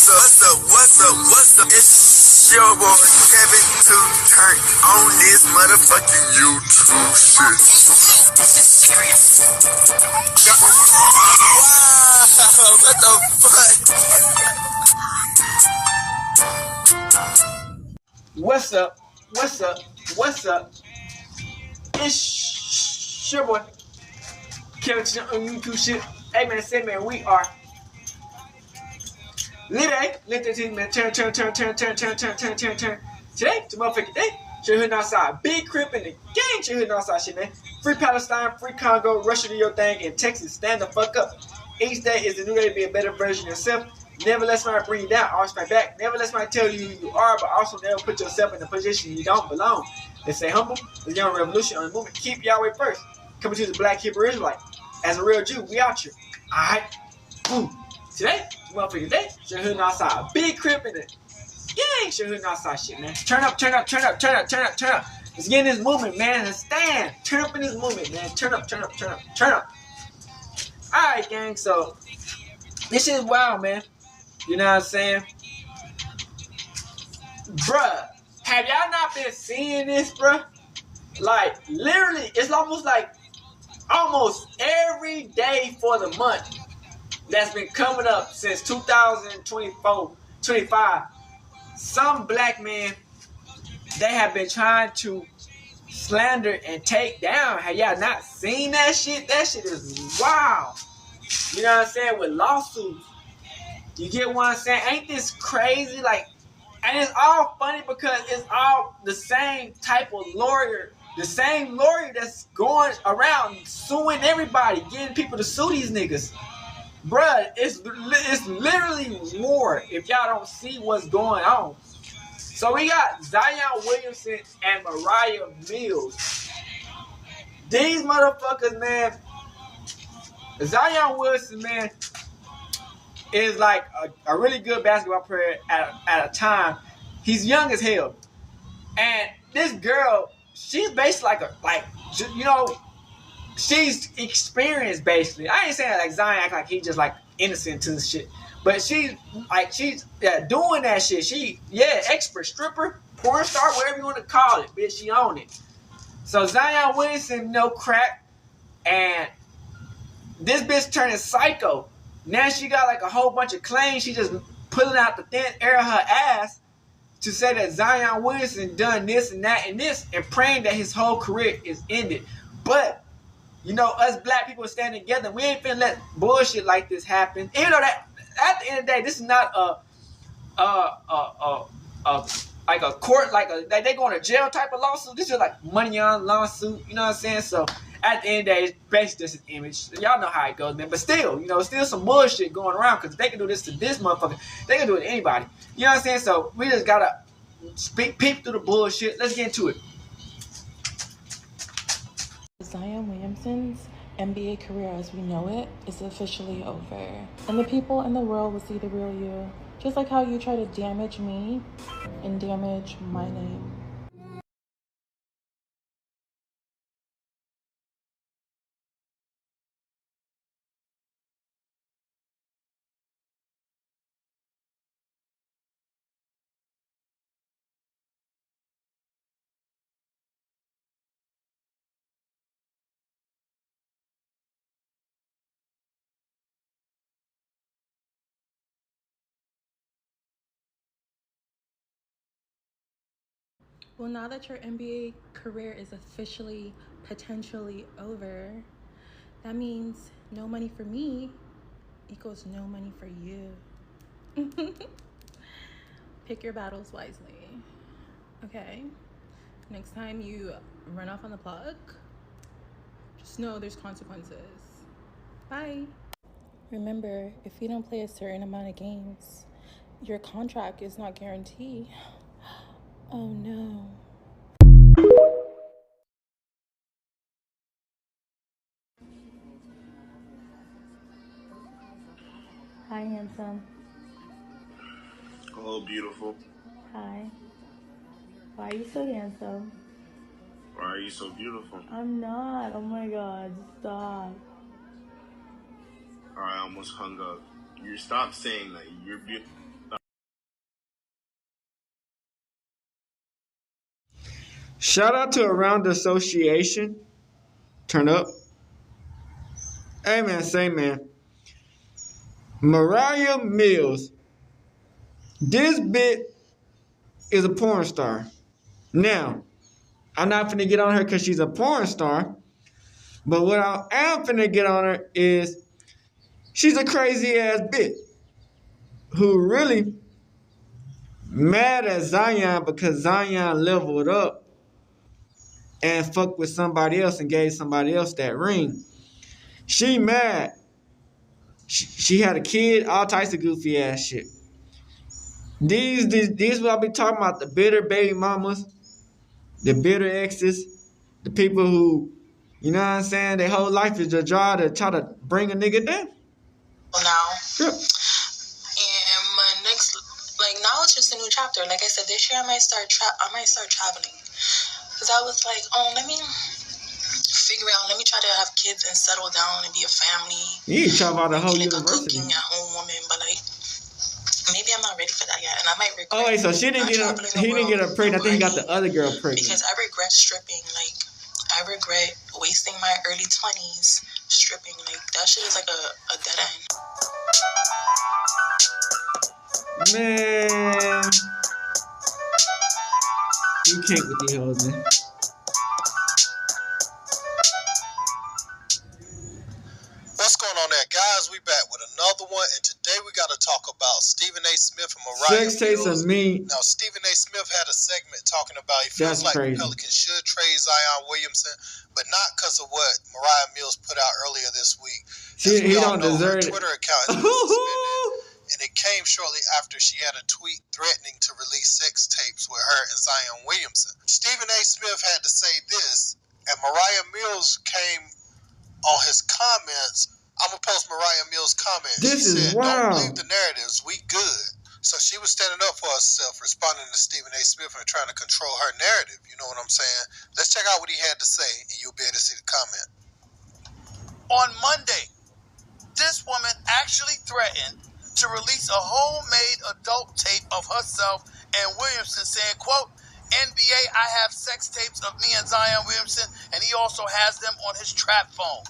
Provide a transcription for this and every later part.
What's up? It's your boy Kevin to turn on this motherfucking YouTube shit. Wow, what the fuck? What's up? What's up? It's your boy Kevin to turn on YouTube shit. Hey man, say man, we are lit, man. Turn. Today, it's a motherfucking day. You're hitting outside. Big crip in the gang. You're hitting outside shit, man. Free Palestine, free Congo, Russia, do your thing, and Texas, stand the fuck up. Each day is a new day to be a better version of yourself. Never let somebody bring you down, always fight back. Never let somebody tell you who you are, but also never put yourself in a position you don't belong. They say humble, the young revolution on the movement. Keep Yahweh first. Coming to the Black Hebrew Israelite. As a real Jew, we out here. Alright? Boom. Today, motherfucking day, you're hitting outside. Big crip in it. Yeah, you're hitting outside shit, man. Turn up. Let's get in this movement, man. Let's stand. Turn up in this movement, man. Turn up. Alright, gang, so this shit is wild, man. You know what I'm saying? Bruh, have y'all not been seeing this, bruh? Like, literally, it's almost like almost every day for the month that's been coming up since 2024, 25. Some black men, they have been trying to slander and take down. Have y'all not seen that shit? That shit is wild. You know what I'm saying? With lawsuits. You get what I'm saying? Ain't this crazy? Like, and it's all funny because it's all the same type of lawyer. The same lawyer that's going around suing everybody, getting people to sue these niggas. Bruh, it's literally war if y'all don't see what's going on. So we got Xual Williamson and Moriah Mills. These motherfuckers, man. Xual Williamson, man, is like a really good basketball player at a time. He's young as hell. And this girl, she's basically she's experienced basically. I ain't saying like Zion act like he just like innocent to this shit. But she's doing that shit. She, expert, stripper, porn star, whatever you want to call it. Bitch, she own it. So Xual Williamson, no crack. And this bitch turning psycho. Now she got like a whole bunch of claims. She just pulling out the thin air of her ass to say that Xual Williamson done this and that and this and praying that his whole career is ended. But, you know, us black people standing together, we ain't finna let bullshit like this happen. Even though that, at the end of the day, this is not like a court, like they going to jail type of lawsuit. This is like money on lawsuit, you know what I'm saying? So at the end of the day, it's basically just an image. Y'all know how it goes, man. But still, you know, still some bullshit going around because if they can do this to this motherfucker, they can do it to anybody. You know what I'm saying? So we just gotta peep through the bullshit. Let's get into it. Xual Williamson's NBA career as we know it is officially over. And the people in the world will see the real you. Just like how you try to damage me and damage my name. Well, now that your NBA career is officially, potentially over, that means no money for me equals no money for you. Pick your battles wisely, okay? Next time you run off on the plug, just know there's consequences. Bye. Remember, if you don't play a certain amount of games, your contract is not guaranteed. Oh no. Hi, handsome. Hello, beautiful. Hi. Why are you so handsome? Why are you so beautiful? I'm not. Oh my god, stop. I almost hung up. You stop saying that. You're beautiful. Shout out to Around the Association. Turn up. Hey man, say man. Moriah Mills. This bit is a porn star. Now, I'm not finna get on her because she's a porn star. But what I am finna get on her is she's a crazy ass bitch who really mad at Zion because Zion leveled up and fucked with somebody else and gave somebody else that ring. She mad. She had a kid, all types of goofy ass shit. These what I be talking about, the bitter baby mamas, the bitter exes, the people who, you know what I'm saying, their whole life is to try to bring a nigga down. Now. Sure. And my next, now it's just a new chapter. Like I said, this year I might start traveling. Because I was like, let me figure out, let me try to have kids and settle down and be a family. You need to travel out the whole like university. a cooking at home woman, but maybe I'm not ready for that yet, and I might regret. Oh wait, so he didn't get her pregnant. I think he got the other girl pregnant. Because I regret stripping. I regret wasting my early 20s stripping. That shit is like a dead end. Man, you can't with these hoes, man. What's going on there, guys? We back with another one, and today we got to talk about Stephen A. Smith and Moriah Sex tastes of me. Now, Stephen A. Smith had a segment talking about he feels like the Pelicans should trade Zion Williamson, but not because of what Moriah Mills put out earlier this week. He don't deserve it. Her Twitter account has been suspended, and it came shortly after she had a tweet threatening to release sex tapes with her and Zion Williamson. Stephen A. Smith had to say this, and Moriah Mills came on his comments. I'm going to post Moriah Mills' comment. She said, don't believe the narratives. We good. So she was standing up for herself, responding to Stephen A. Smith and trying to control her narrative. You know what I'm saying? Let's check out what he had to say, and you'll be able to see the comment. On Monday, this woman actually threatened to release a homemade adult tape of herself and Williamson saying, quote, NBA, I have sex tapes of me and Zion Williamson, and he also has them on his trap phone.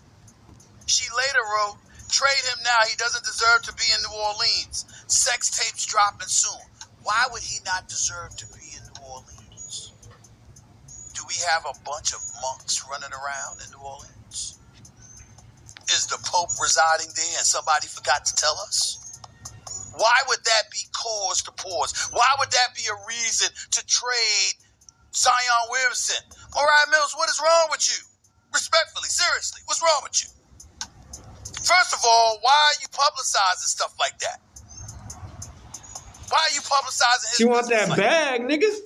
She later wrote, trade him now. He doesn't deserve to be in New Orleans. Sex tapes dropping soon. Why would he not deserve to be in New Orleans? Do we have a bunch of monks running around in New Orleans? Is the Pope residing there and somebody forgot to tell us? Why would that be cause to pause? Why would that be a reason to trade Zion Williamson? Moriah Mills, what is wrong with you? Respectfully, seriously, what's wrong with you? First of all, why are you publicizing stuff like that? Why are you publicizing his She want that like bag, niggas.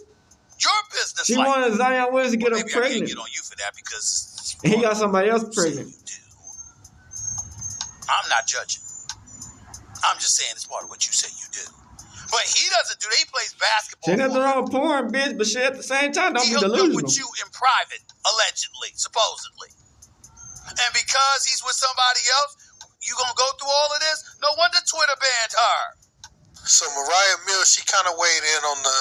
Your business. She wanted Zion Williamson to get her maybe pregnant. I can't get on you for that because and he got somebody else pregnant. I'm not judging. I'm just saying it's part of what you say you do. But he doesn't do that. He plays basketball. Ain't nothing wrong with porn, bitch, but shit at the same time, don't be delusional. He hooked up with you in private, allegedly, supposedly. And because he's with somebody else, you gonna go through all of this? No wonder Twitter banned her. So Moriah Mills, she kind of weighed in on the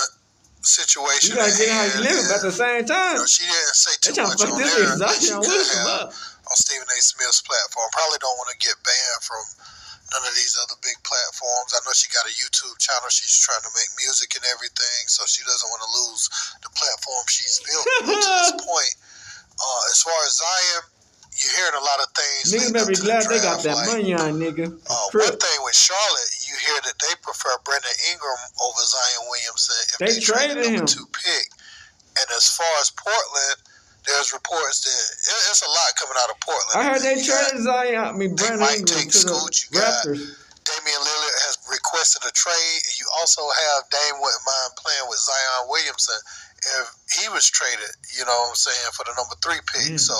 situation. You gotta get how you live, but at the same time, she didn't say too much on there that she could have on Stephen A. Smith's platform. Probably don't want to get banned from none of these other big platforms. I know she got a YouTube channel. She's trying to make music and everything, so she doesn't want to lose the platform she's built to this point. As far as Zion, you're hearing a lot of things. Niggas better be glad they got that money on, nigga. One thing with Charlotte, you hear that they prefer Brandon Ingram over Zion Williamson if they traded him. #2 pick. And as far as Portland, there's reports that it's a lot coming out of Portland. I heard they traded Brandon Ingram to the Raptors. Damian Lillard has requested a trade. You also have Dame wouldn't mind playing with Zion Williamson if he was traded, you know what I'm saying, for the #3 pick. So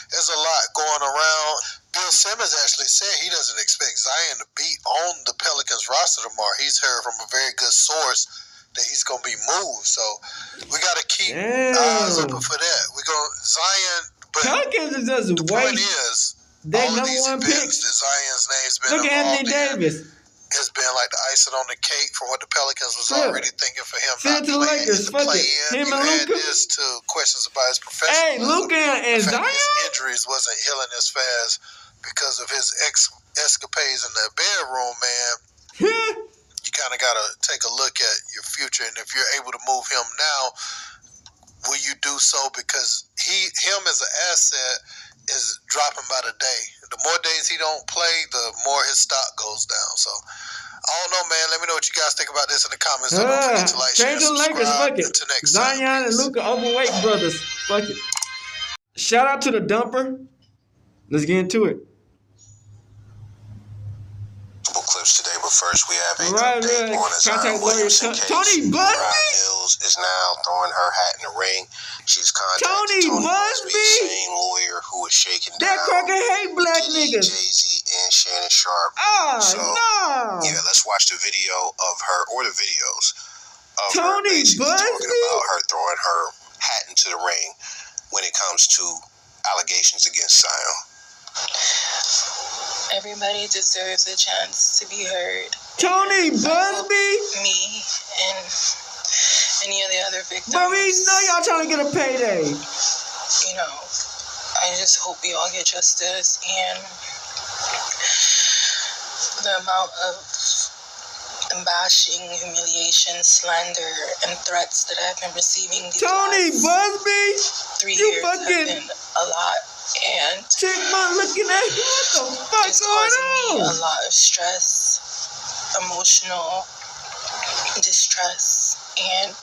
there's a lot going around. Bill Simmons actually said he doesn't expect Zion to be on the Pelicans roster tomorrow. He's heard from a very good source that he's going to be moved. So we got to keep eyes open for that. We're going to Zion. But Pelicans is just the point is, they all of these #1 events pick. that Zion's name's been Look at Anthony Davis. Has been like the icing on the cake from what the Pelicans was Yeah. already thinking for him Send not it to the playing Lakers. in the Fuck it. play-in. Him You and add Luka. this to questions about his Hey, professionalism. Luka and the fact that Zion? his injuries wasn't healing as fast because of his escapades in the bedroom, man. You kind of got to take a look at your future, and if you're able to move him now, will you do so? Because him as an asset is dropping by the day. The more days he don't play, the more his stock goes down. So I don't know, man. Let me know what you guys think about this in the comments. So don't forget to like, share, Change the Lakers. subscribe. Fuck it. Until next time, Zion and peace. Luka overweight brothers. Fuck it. Shout out to the dumper. Let's get into it. Clips today, but first we have a Right, update on the contact Zion lawyer Williamson case. Tony Moriah Busby. Mills is now throwing her hat in the ring. She's contacted Tony Busby, Busby. the same lawyer who was shaking That down cracker hate black Diddy, niggas. Jay-Z, and Shannon Sharp. Ah, no. Yeah, let's watch the video of her, or the videos of her Tony basically talking Busby. about her throwing her hat into the ring when it comes to allegations against Zion. Everybody deserves a chance to be heard. Tony Busby. Me and any of the other victims. But we know y'all trying to get a payday. You know, I just hope we all get justice, and the amount of bashing, humiliation, slander, and threats that I've been receiving these Tony last Busby. 3 You years have fucking been a lot, and chick man looking at you. What the fuck it's going causing me on? a lot of stress, emotional distress, and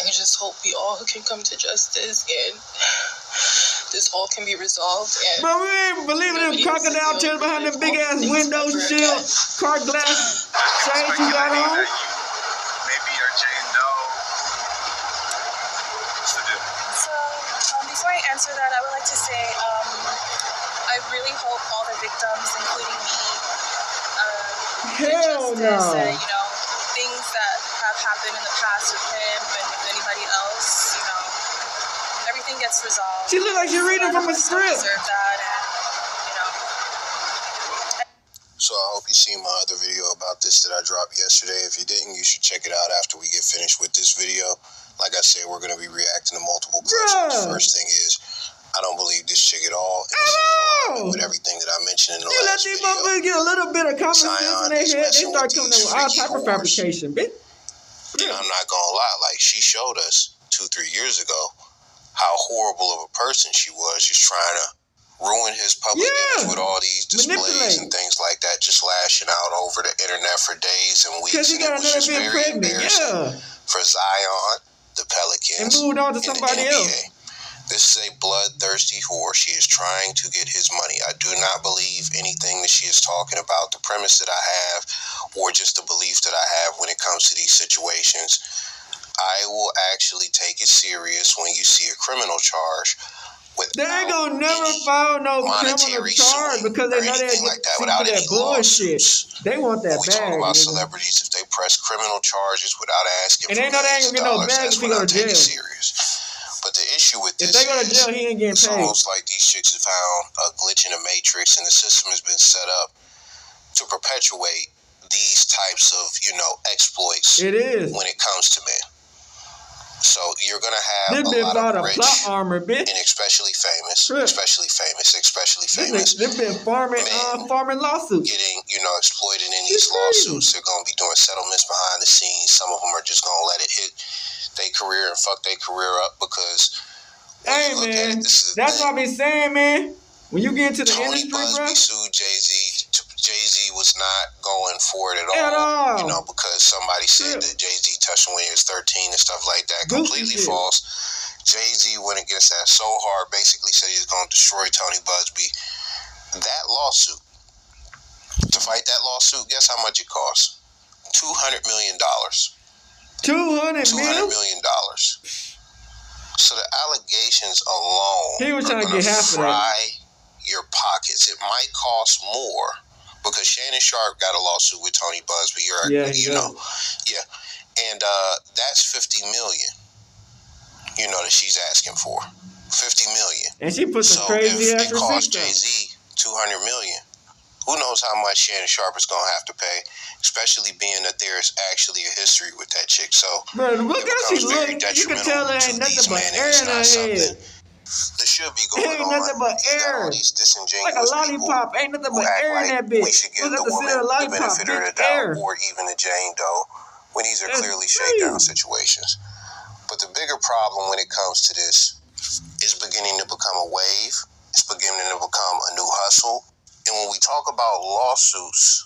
I just hope we all can come to justice and this all can be resolved. And Bro, we ain't believing in crocodile tails behind them big ass windows, shield, car glass shades you got on. Maybe you're Jane Doe. What's the deal? So, before I answer that, I would like to say I really hope all the victims, including me, Hell justice no. and, you know, things that have happened in the past with him and with anybody else, you know, everything gets resolved. She look like she's reading from a script. Deserve that, and, you know. So I hope you seen my other video about this that I dropped yesterday. If you didn't, you should check it out after we get finished with this video. Like I said, we're going to be reacting to multiple questions. Bruh. First thing is, I don't believe this chick at all. And this is Oh. with everything that I mentioned in the You let last these video. motherfuckers get a little bit of common sense in Zion their is head. They messing start with coming these up with all freaky type of whores. fabrication, bitch. And I'm not going to lie, like she showed us 2-3 years ago how horrible of a person she was, just trying to ruin his public image with all these displays and things like that, just lashing out over the internet for days and weeks. Because he got and it was another just bit very pregnant, embarrassing for Zion, the and Pelicans, moved on to and the somebody NBA. else. This is a bloodthirsty whore. She is trying to get his money. I do not believe anything that she is talking about. The premise that I have, or just the belief that I have when it comes to these situations, I will actually take it serious when you see a criminal charge. They ain't gonna never file no criminal charge because they know they get like that sick without of that any bullshit. lawsuits. They want that When we talk bag, about nigga. celebrities, if they press criminal charges without asking And for they know they ain't gonna get no millions of bag dollars, if he that's go when to I take it jail. serious. But the issue with If this they go to jail, he ain't getting it's paid. almost like these chicks have found a glitch in the matrix, and the system has been set up to perpetuate these types of, exploits It is. when it comes to men. So you're gonna have This a bitch lot bought of a rich plot armor, bitch. and especially famous, Sure. especially famous This bitch farming lawsuits. getting, exploited in It's these crazy. lawsuits. They're gonna be doing settlements behind the scenes. Some of them are just gonna let it hit their career and fuck their career up because when Hey, you look at man. it, this is the That's thing. what I be saying, man. When you get into the Tony industry, bro. Busby sued Jay-Z. Jay-Z was not going for it At all. because somebody said that Jay-Z touched him when he was 13 and stuff like that. Completely false. Jay-Z went against that so hard, basically said he was going to destroy Tony Busby. That lawsuit, to fight that lawsuit, guess how much it cost? $200 million. $200 $200 million. So the allegations alone He was trying to gonna get half of that. fry your pockets. It might cost more because Shannon Sharp got a lawsuit with Tony Busby. Yeah. And that's $50 million. That she's asking for $50 million. And she put some So crazy if ass it costs receipts Jay-Z $200 million, who knows how much Shannon Sharp is gonna have to pay? especially being that there's actually a history with that chick. So Bro, look it how she becomes very look. You can detrimental tell it to ain't nothing these but men, and air it's in her not something head. that should be It going ain't on. nothing but You got all air. these disingenuous Like a lollipop. people Ain't nothing who but act air in like that we bitch. should give What's the that woman considered a the lollipop? benefit of Bitch, the doubt, air. or even a Jane Doe, when these are That's clearly shakedown crazy. situations. But the bigger problem when it comes to this is beginning to become a wave. It's beginning to become a new hustle. And when we talk about lawsuits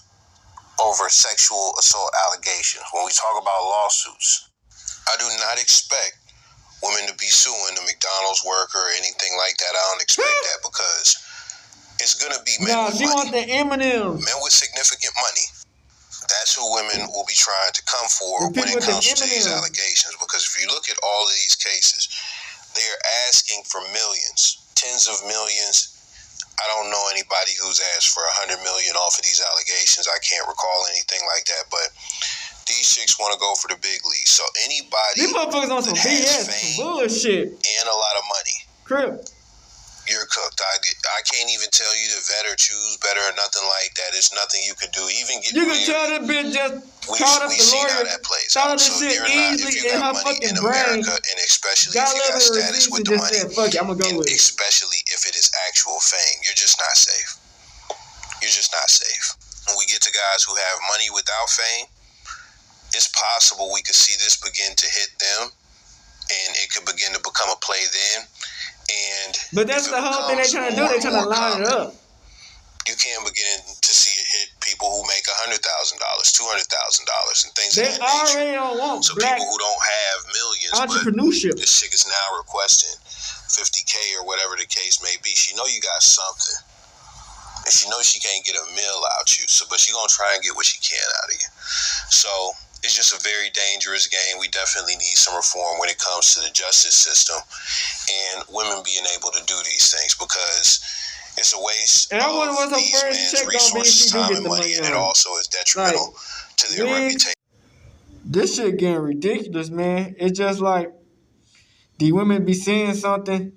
over sexual assault allegations, when we talk about lawsuits, I do not expect women to be suing the McDonald's worker or anything like that. I don't expect that, because it's going to be men with she money. want the M&Ms. Men with significant money. That's who women will be trying to come for The when people it with the comes to these M&Ms. allegations. Because if you look at all of these cases, they are asking for millions, tens of millions. I don't know anybody who's asked for $100 million off of these allegations. I can't recall anything like that, but these chicks want to go for the big leagues. So anybody These motherfuckers on some that has BS, fame some bullshit. and a lot of money, Crip. you're cooked. I can't even tell you to vet or choose better or nothing like that. It's nothing you could do. Even get You can married. tell that bitch just We've called up the seen how lawyer, that plays thought out. of this So shit you're not, if easily you in got her money fucking in brain. America, and especially Got if you got level status receipts with and the just money, said, fuck it, I'm gonna go and with it. especially if it is actual fame, you're just not safe. You're just not safe. When we get to guys who have money without fame, it's possible we could see this begin to hit them, and it could begin to become a play then. And but that's the whole thing they trying to do. They trying to line it up. You can begin to see it hit people who make $100,000, $200,000, and things They of that nature. already don't want So black people who don't have millions, entrepreneurship. but this chick is now requesting $50K or whatever the case may be. She know you got something, and she knows she can't get a meal out you. So, but she gonna try and get what she can out of you. So it's just a very dangerous game. We definitely need some reform when it comes to the justice system and women being able to do these things, because it's a waste And I wonder of what's her these first men's check gonna be if she resources, do time, get and the money, money and it out. also is detrimental to their reputation. This shit getting ridiculous, man. It's just like the women be saying something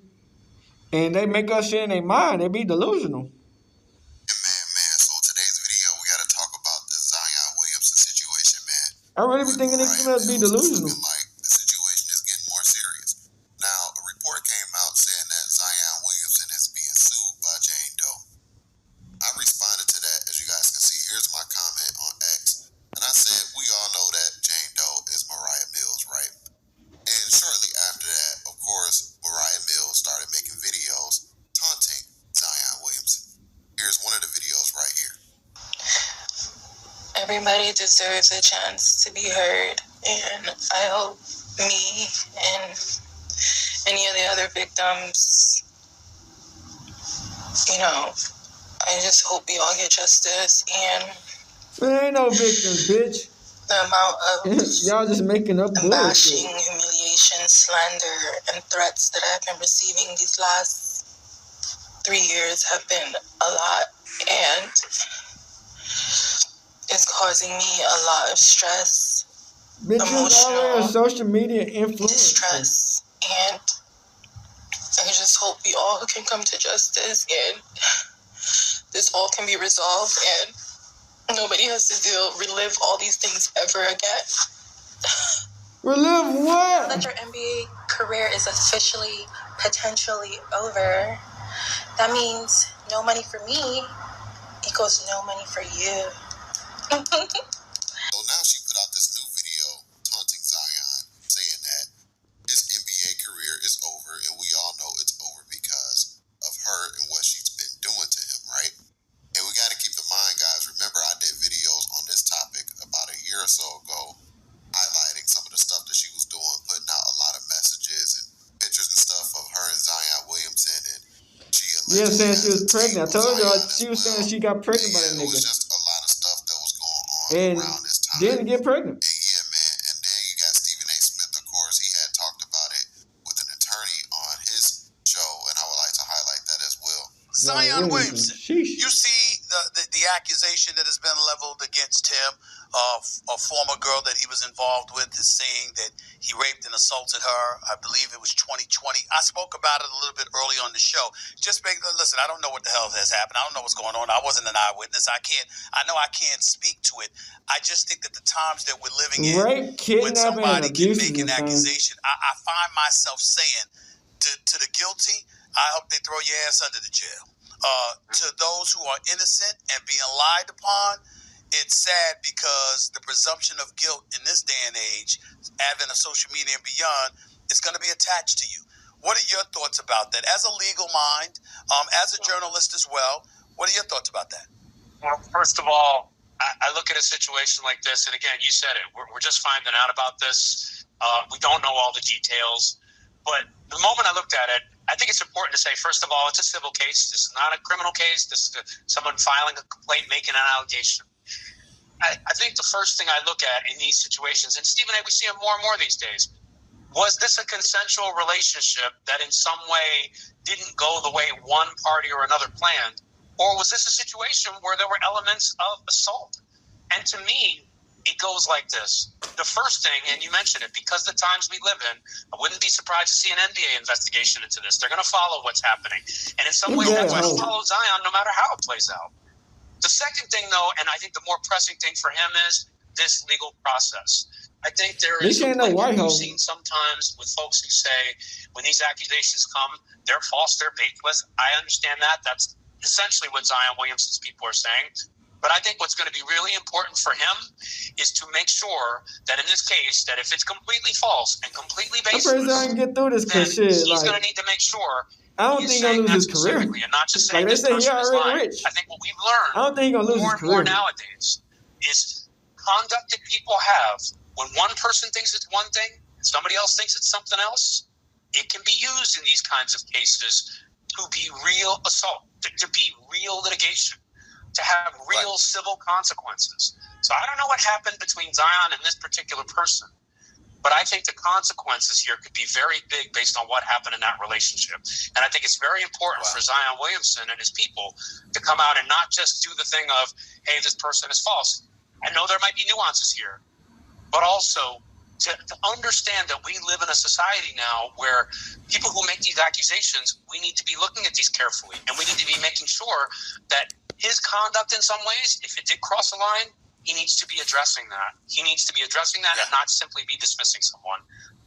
and they make up shit in their mind. They be delusional. Man, so today's video, we got to talk about the Zion Williamson situation, man. I really be thinking these females be delusional. Looking like the situation is getting more serious. Now, a report came out saying that Zion Williamson is being sued by Jane Doe. I responded to that, as you guys can see. Here's my comment on X. And I said, we all know that Jane Doe is Moriah Mills, right? And shortly after that, of course, Moriah Mills started making videos taunting Zion Williamson. Here's one of the videos right here. Everybody deserves a chance to be heard, and I hope me and any of the other victims, I just hope we all get justice, and There ain't no victims, bitch. the amount of y'all just making up bashing, bullshit. humiliation, slander, and threats that I've been receiving these last 3 years have been a lot, and it's causing me a lot of stress, Bitches already a social media influencer. distress, and I just hope we all can come to justice and this all can be resolved and nobody has to relive all these things ever again. Relive what? Now that your NBA career is officially, potentially over, that means no money for me equals no money for you. So now she put out this new video taunting Zion, saying that his NBA career is over, and we all know it's over because of her and what she's been doing to him, right? And we got to keep in mind, guys, remember I did videos on this topic about a year or so ago, highlighting some of the stuff that she was doing, putting out a lot of messages and pictures and stuff of her and Zion Williamson, and she Yeah, allegedly saying she was has a pregnant. I tape told with y'all Zion she was as saying well. she got pregnant by Yeah, that it was nigga. just a lot of stuff that was going on And around this time. didn't get pregnant. And yeah, man. And then you got Stephen A. Smith, of course. He had talked about it with an attorney on his show, and I would like to highlight that as well. Zion Williamson. Sheesh. You see the accusation that has been leveled against him a former girl that he was involved with is saying that he raped and assaulted her. I believe it was 2020. I spoke about it a little bit early on the show. Listen, I don't know what the hell has happened. I don't know what's going on. I wasn't an eyewitness. I know I can't speak to it. I just think that the times that we're living in, when somebody can make an accusation, I find myself saying to the guilty, I hope they throw your ass under the jail. To those who are innocent and being lied upon, it's sad because the presumption of guilt in this day and age, advent of social media and beyond, is going to be attached to you. What are your thoughts about that? As a legal mind, as a journalist as well, what are your thoughts about that? Well, first of all, I look at a situation like this, and again, you said it. We're just finding out about this. We don't know all the details. But the moment I looked at it, I think it's important to say, first of all, it's a civil case. This is not a criminal case. This is someone filing a complaint, making an allegation. I think the first thing I look at in these situations, and Stephen A., we see it more and more these days, was this a consensual relationship that in some way didn't go the way one party or another planned? Or was this a situation where there were elements of assault? And to me, it goes like this. The first thing, and you mentioned it, because the times we live in, I wouldn't be surprised to see an NBA investigation into this. They're going to follow what's happening. And in some ways, that's going to follow Zion no matter how it plays out. The second thing, though, and I think the more pressing thing for him is this legal process. I think there is a point that we've seen sometimes with folks who say when these accusations come, they're false, they're baseless. I understand that. That's essentially what Zion Williamson's people are saying. But I think what's going to be really important for him is to make sure that in this case, that if it's completely false and completely baseless, he's going to need to make sure I don't think he'll lose his career. And not just saying this person is lying. Rich. I think what we've learned I don't think he's gonna lose more his and more career. nowadays is conduct that people have. When one person thinks it's one thing, somebody else thinks it's something else, it can be used in these kinds of cases to be real assault, to be real litigation, to have real civil consequences. So I don't know what happened between Zion and this particular person, but I think the consequences here could be very big based on what happened in that relationship. And I think it's very important for Zion Williamson and his people to come out and not just do the thing of, hey, this person is false. I know there might be nuances here, but also to understand that we live in a society now where people who make these accusations, we need to be looking at these carefully. And we need to be making sure that his conduct in some ways, if it did cross a line, he needs to be addressing that. He needs to be addressing that and not simply be dismissing someone.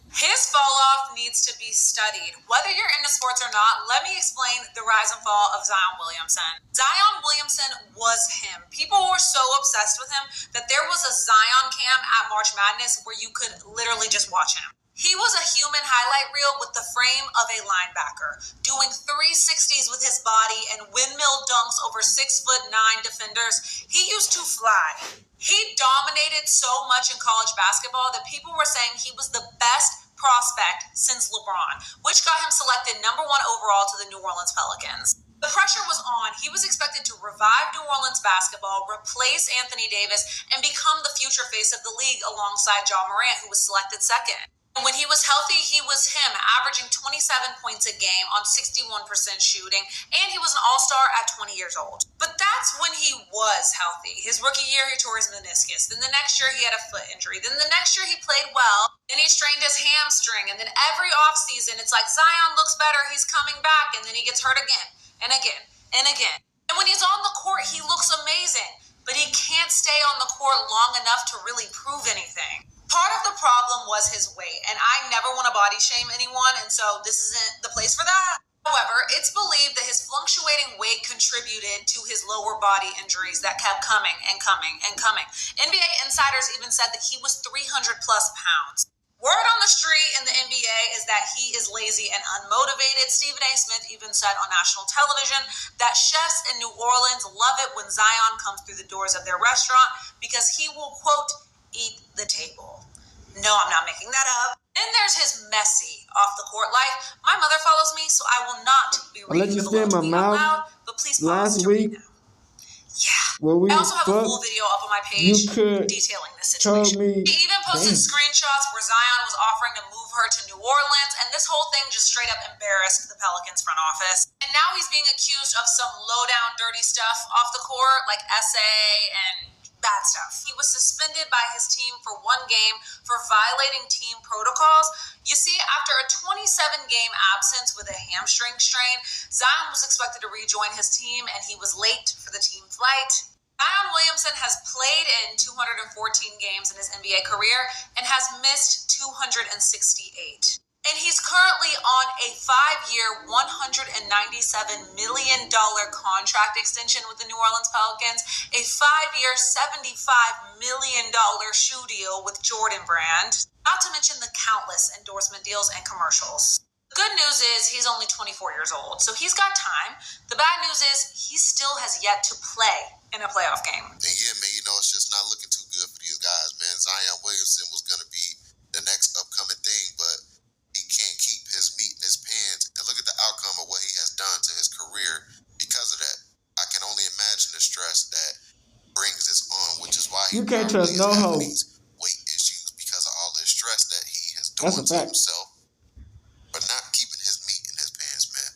His fall-off needs to be studied. Whether you're into sports or not, let me explain the rise and fall of Zion Williamson. Zion Williamson was him. People were so obsessed with him that there was a Zion cam at March Madness where you could literally just watch him. He was a human highlight reel with the frame of a linebacker, doing 360s with his body and windmill dunks over 6'9" defenders. He used to fly. He dominated so much in college basketball that people were saying he was the best prospect since LeBron, which got him selected #1 overall to the New Orleans Pelicans. The pressure was on. He was expected to revive New Orleans basketball, replace Anthony Davis, and become the future face of the league alongside Ja Morant, who was selected second. And when he was healthy, he was him, averaging 27 points a game on 61% shooting, and he was an all-star at 20 years old. But that's when he was healthy. His rookie year, he tore his meniscus. Then the next year, he had a foot injury. Then the next year, he played well. Then he strained his hamstring. And then every offseason, it's like, Zion looks better, he's coming back. And then he gets hurt again, and again, and again. And when he's on the court, he looks amazing. But he can't stay on the court long enough to really prove anything. Part of the problem was his weight, and I never want to body shame anyone, and so this isn't the place for that. However, it's believed that his fluctuating weight contributed to his lower body injuries that kept coming and coming and coming. NBA insiders even said that he was 300-plus pounds. Word on the street in the NBA is that he is lazy and unmotivated. Stephen A. Smith even said on national television that chefs in New Orleans love it when Zion comes through the doors of their restaurant because he will, quote, eat the table. No, I'm not making that up. Then there's his messy off-the-court life. My mother follows me, so I will not be reading the world to me out loud, but please pause to read now. Yeah. I also have a full video up on my page detailing this situation. He even posted screenshots where Zion was offering to move her to New Orleans, and this whole thing just straight up embarrassed the Pelicans front office. And now he's being accused of some low-down dirty stuff off the court, like SA and bad stuff. He was suspended by his team for 1 game for violating team protocols. You see, after a 27-game absence with a hamstring strain, Zion was expected to rejoin his team, and he was late for the team flight. Zion Williamson has played in 214 games in his NBA career and has missed 268. And he's currently on a 5-year, $197 million contract extension with the New Orleans Pelicans, a 5-year, $75 million shoe deal with Jordan Brand, not to mention the countless endorsement deals and commercials. The good news is he's only 24 years old, so he's got time. The bad news is he still has yet to play in a playoff game. And yeah, man, it's just not looking too good for these guys, man. Zion Williamson was going to be the next upcoming thing, but he can't keep his meat in his pants. And look at the outcome of what he has done to his career because of that. I can only imagine the stress that brings this on, which is why he can't trust no hoe. These weight issues because of all this stress that he has done to himself, but not keeping his meat in his pants, man.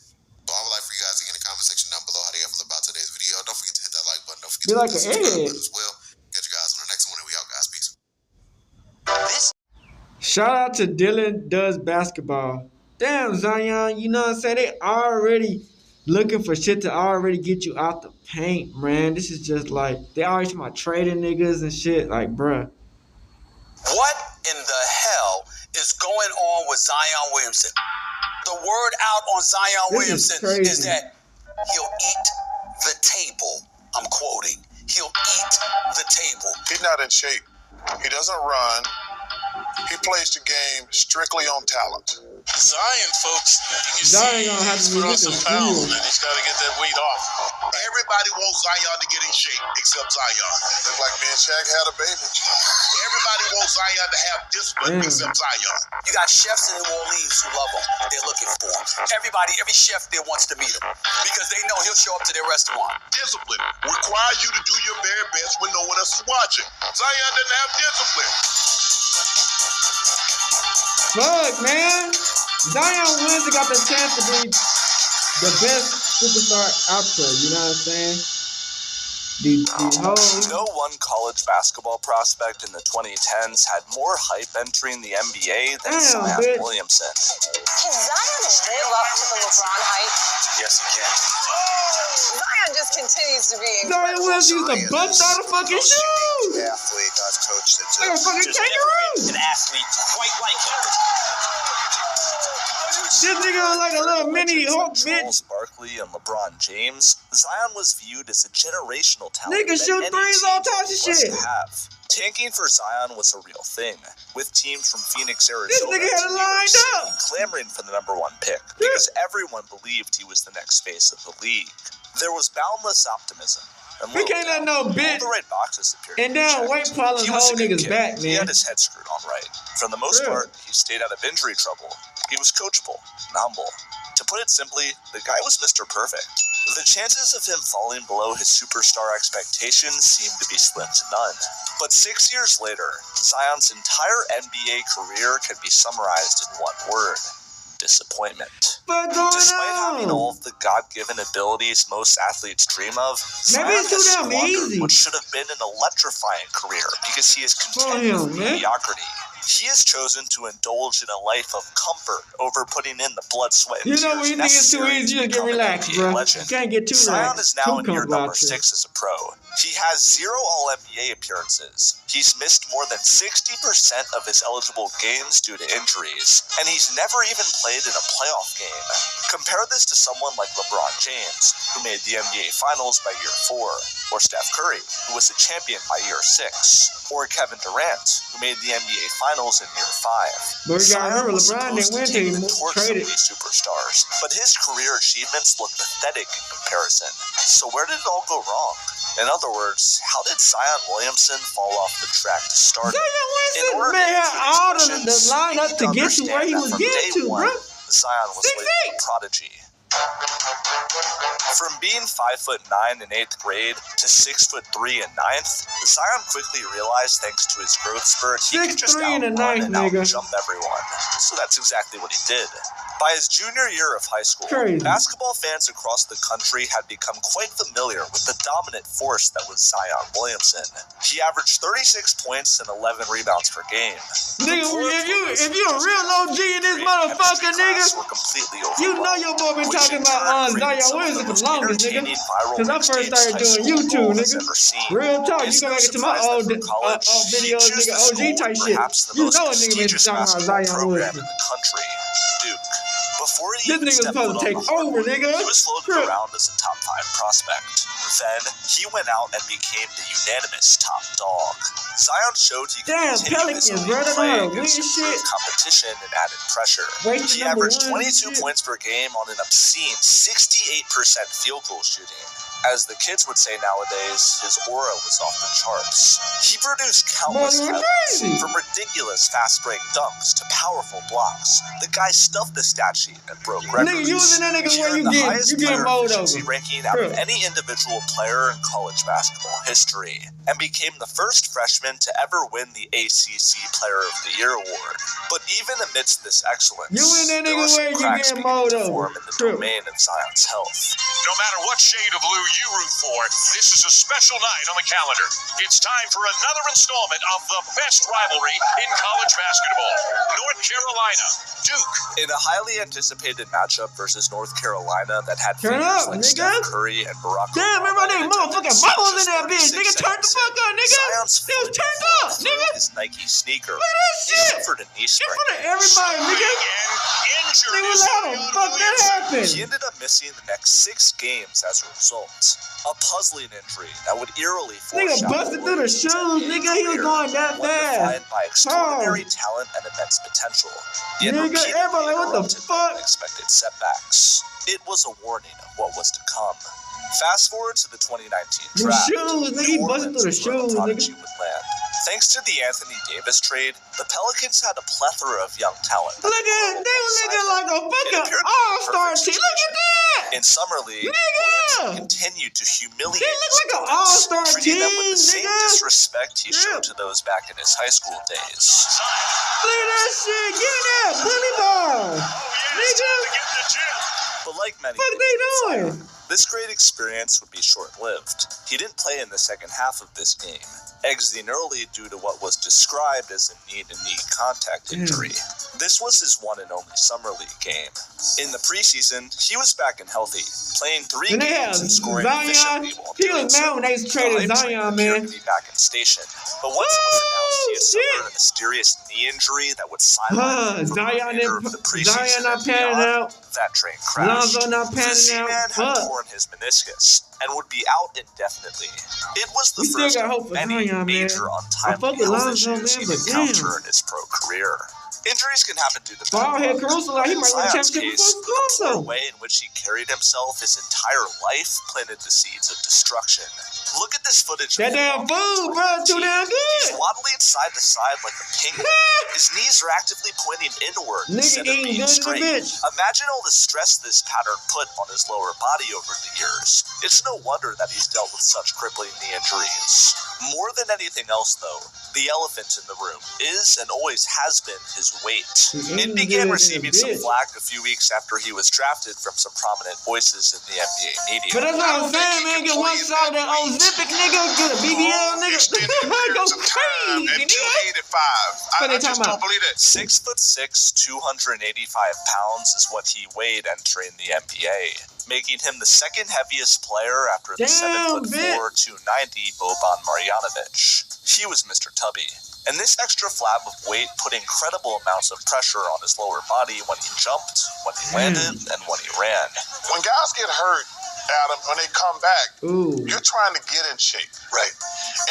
So I would like for you guys to get in the comment section down below how they feel about today's video. Don't forget to hit that like button. Don't forget to hit that subscribe button as well. Catch you guys on the next one, and we out, guys. Peace. Shout out to Dylan Does Basketball. Damn, Zion, you know what I'm saying? They already looking for shit to already get you out the paint, man. This is just like, they always talking about trading niggas and shit. Like, bruh. What in the hell is going on with Zion Williamson? The word out on Zion Williamson is that he'll eat the table. I'm quoting. He'll eat the table. He's not in shape. He doesn't run. He plays the game strictly on talent. Zion, folks, you can Zion gonna have to put on some pounds, man. man. He's got to get that weight off. Everybody wants Zion to get in shape except Zion. Look like me and Shaq had a baby. Everybody wants Zion to have discipline except Zion. You got chefs in New Orleans who love him. They're looking for him. Every chef there wants to meet him because they know he'll show up to their restaurant. Discipline requires you to do your very best when no one else is watching. Zion doesn't have discipline. Fuck, man. Zion Williamson got the chance to be the best superstar out there, you know what I'm saying? No one college basketball prospect in the 2010s had more hype entering the NBA than Zion Williamson. Can Zion live up to the LeBron hype? Yes, he can. Zion just continues to be Zion Williamson used to bust out of fucking shoes. Athlete, God's coach that's like a fucking kangaroo. An athlete quite like him. This nigga like a little mini Hulk, bitch. Charles Barkley and LeBron James, Zion was viewed as a generational talent. Nigga shoot threes, all types of shit. Tanking for Zion was a real thing, with teams from Phoenix, Arizona, this nigga had it lined up, clamoring for the #1 pick because everyone believed he was the next face of the league. There was boundless optimism. We can't let no bitch. The right boxes appeared. And down weight problems hold niggas back, man. He had his head screwed on right. For the most part, he stayed out of injury trouble. He was coachable and humble. To put it simply, the guy was Mr. Perfect. The chances of him falling below his superstar expectations seemed to be slim to none. But 6 years later, Zion's entire NBA career can be summarized in one word: disappointment. Despite having all of the God-given abilities most athletes dream of, Zion has squandered what should have been an electrifying career because he is content with mediocrity. He has chosen to indulge in a life of comfort over putting in the blood, sweat, and tears when you think it's too easy, you get relaxed, bro. You can't get too Zion relaxed. is now in year number 6 as a pro. He has 0 All-NBA appearances. He's missed more than 60% of his eligible games due to injuries, and he's never even played in a playoff game. Compare this to someone like LeBron James, who made the NBA Finals by year 4, or Steph Curry, who was a champion by year 6, or Kevin Durant, who made the NBA Finals in year 5. But you gotta remember, LeBron didn't win till he traded these superstars, but his career achievements look pathetic in comparison. So where did it all go wrong? In other words, how did Zion Williamson fall off the track to start? Zion Williamson had all the lineup to get to where he was getting to, bro. Zion was labeled a prodigy. From being 5'9" in 8th grade to 6'3" in 9th, Zion quickly realized, thanks to his growth spurt, he could just outrun and out-jump everyone. So that's exactly what he did. By his junior year of high school, basketball fans across the country had become quite familiar with the dominant force that was Zion Williamson. He averaged 36 points and 11 rebounds per game. Nigga, if you a real OG in this motherfucker, nigga, you know your boy been talking about Zion Williamson for the longest, nigga. Cause I first started doing YouTube, nigga. Real talk, you go back into my old videos, nigga, OG type shit. You know a nigga been talking about Zion Williamson. Duke. Before he this nigga's supposed to take over, nigga. He was floated around as a top 5 prospect. Then, he went out and became the unanimous top dog. Zion showed he could continue his elite play against improved competition and added pressure. He averaged 22 points per game on an obscene 68% field goal shooting. As the kids would say nowadays, his aura was off the charts. He produced countless highlights, from ridiculous fast-break dunks to powerful blocks. The guy stuffed the stat sheet and broke records. Nigga, using that nigga he where earned you the highest player efficiency over. ranking out of any individual player in college basketball history, and became the first freshman to ever win the ACC Player of the Year award. But even amidst this excellence, there were some cracks beginning to form in the domain of Zion's health. No matter what shade of blue you root for, this is a special night on the calendar. It's time for another installment of the best rivalry in college basketball. North Carolina, Duke. In a highly anticipated matchup versus North Carolina that had figures like Steph Curry and Barack Obama. Damn, everybody motherfucking balls in that bitch, nigga. Turn the fuck up, nigga. He was turned up, nigga. His Nike sneaker. Look at that shit. For the knee sprain. In front of everybody, nigga. Nigga, how the fuck that happened? He ended up missing the next 6 games as a result. A puzzling injury that would eerily nigga busted through the shoes, nigga. He was going that fast. Defined by extraordinary talent and immense potential. Yet nigga, everybody, what the fuck? Unexpected setbacks. It was a warning of what was to come. Fast forward to the 2019 draft. Shoes, nigga. He busted through the shoes, nigga. Thanks to the Anthony Davis trade, the Pelicans had a plethora of young talent. Look at they were looking like a fucking all-star team. Look at that! In summer league, nigga, continued to humiliate. They look like an all-star team, treating them with the same nigga. disrespect he showed to those back in his high school days. Look at that shit! Get in that bully ball, nigga. But like many, what they doing? This great experience would be short-lived. He didn't play in the second half of this game, exiting early due to what was described as a knee-to-knee contact injury. This was his one and only summer league game. In the preseason, he was back and healthy, playing 3 games and scoring efficiently while he was mad when they traded Zion, man. To be back in station. But once it was announced he had suffered a mysterious knee injury that would sideline him for the remainder of the preseason Zion not panning out. That train crashed. Lonzo not panning out. Z-Man had torn his meniscus and would be out indefinitely. It was the first of many major untimely health issues he'd encounter in his pro career. Injuries can happen due to ballhead Caruso, like he might win a championship before Caruso. The way in which he carried himself his entire life planted the seeds of destruction. Look at this footage. That damn food, bro, too damn good. He's waddling side to side like a penguin. His knees are actively pointing inward instead of being straight. Imagine all the stress this pattern put on his lower body over the years. It's no wonder that he's dealt with such crippling knee injuries. More than anything else, though, the elephant in the room is and always has been his weight. It began receiving some flack a few weeks after he was drafted from some prominent voices in the NBA media. But that's what I'm saying, man. Get one side of that Ozempic, nigga. Get a BBL, nigga. Go crazy, nigga. 285. I just don't believe it. 6'6", 285 pounds is what he weighed entering the NBA, making him the second heaviest player after the 7'4", 290 Boban Marjanovic. He was Mr. Tubby. And this extra flab of weight put incredible amounts of pressure on his lower body when he jumped, when he landed, and when he ran. When guys get hurt, Adam, when they come back, you're trying to get in shape. Right.